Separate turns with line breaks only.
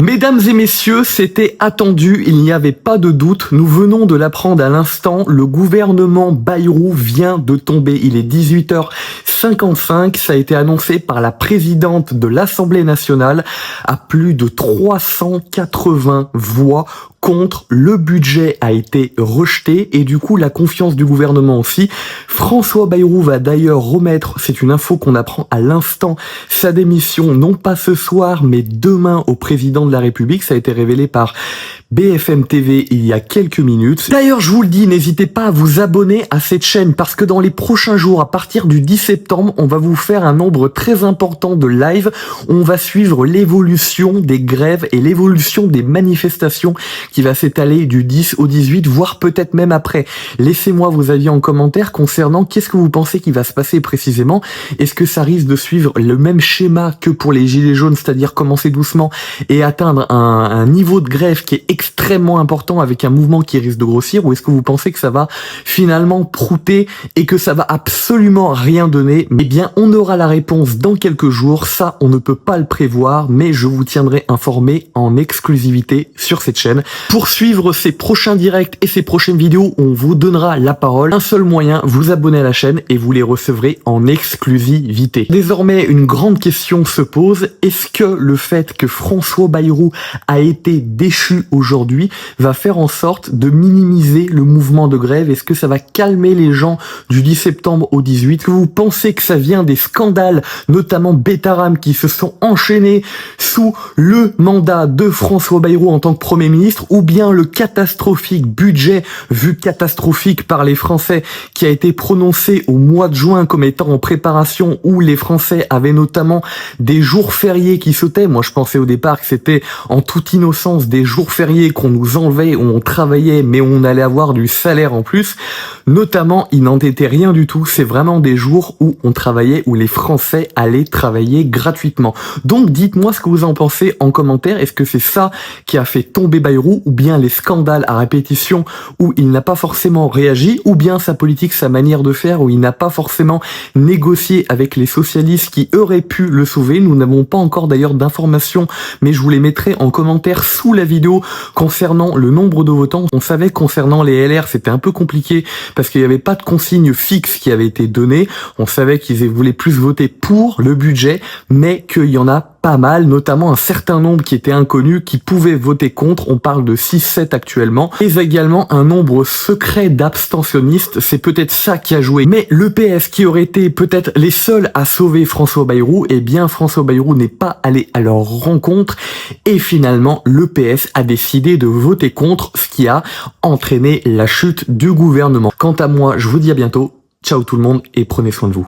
Mesdames et messieurs, c'était attendu, il n'y avait pas de doute, nous venons de l'apprendre à l'instant, le gouvernement Bayrou vient de tomber, il est 18h55, ça a été annoncé par la présidente de l'Assemblée nationale à plus de 380 voix contre, le budget a été rejeté et du coup la confiance du gouvernement aussi. François Bayrou va d'ailleurs remettre, c'est une info qu'on apprend à l'instant, sa démission non pas ce soir mais demain au président de la République, ça a été révélé par BFM TV il y a quelques minutes. D'ailleurs, je vous le dis, n'hésitez pas à vous abonner à cette chaîne parce que dans les prochains jours, à partir du 10 septembre, on va vous faire un nombre très important de lives. On va suivre l'évolution des grèves et l'évolution des manifestations qui va s'étaler du 10 au 18, voire peut-être même après. Laissez-moi vos avis en commentaire concernant qu'est-ce que vous pensez qui va se passer précisément. Est-ce que ça risque de suivre le même schéma que pour les gilets jaunes, c'est-à-dire commencer doucement et atteindre un niveau de grève qui est extrêmement important avec un mouvement qui risque de grossir, ou est-ce que vous pensez que ça va finalement prouter et que ça va absolument rien donner? Eh bien, on aura la réponse dans quelques jours, ça on ne peut pas le prévoir, mais je vous tiendrai informé en exclusivité sur cette chaîne. Pour suivre ces prochains directs et ces prochaines vidéos, on vous donnera la parole. Un seul moyen, vous abonner à la chaîne et vous les recevrez en exclusivité. Désormais, une grande question se pose, est-ce que le fait que François Bayrou a été déchu aujourd'hui va faire en sorte de minimiser le mouvement de grève? Est-ce que ça va calmer les gens du 10 septembre au 18? Est-ce que vous pensez que ça vient des scandales, notamment Betaram, qui se sont enchaînés sous le mandat de François Bayrou en tant que Premier ministre, ou bien le catastrophique budget, vu catastrophique par les Français, qui a été prononcé au mois de juin comme étant en préparation, où les Français avaient notamment des jours fériés qui sautaient? Moi je pensais au départ que c'était en toute innocence des jours fériés qu'on nous enlevait, où on travaillait mais on allait avoir du salaire en plus. Notamment, il n'en était rien du tout, c'est vraiment des jours où on travaillait, où les Français allaient travailler gratuitement. Donc dites-moi ce que vous en pensez en commentaire, est-ce que c'est ça qui a fait tomber Bayrou, ou bien les scandales à répétition où il n'a pas forcément réagi, ou bien sa politique, sa manière de faire, où il n'a pas forcément négocié avec les socialistes qui auraient pu le sauver? Nous n'avons pas encore d'ailleurs d'informations, mais je vous les mettrai en commentaire sous la vidéo. Concernant le nombre de votants, on savait concernant les LR, c'était un peu compliqué parce qu'il n'y avait pas de consigne fixe qui avait été donnée. On savait qu'ils voulaient plus voter pour le budget, mais qu'il y en a pas mal, notamment un certain nombre qui étaient inconnus, qui pouvaient voter contre. On parle de 6-7 actuellement. Et également un nombre secret d'abstentionnistes. C'est peut-être ça qui a joué. Mais le PS, qui aurait été peut-être les seuls à sauver François Bayrou, eh bien François Bayrou n'est pas allé à leur rencontre. Et finalement, le PS a décidé de voter contre, ce qui a entraîné la chute du gouvernement. Quant à moi, je vous dis à bientôt. Ciao tout le monde et prenez soin de vous.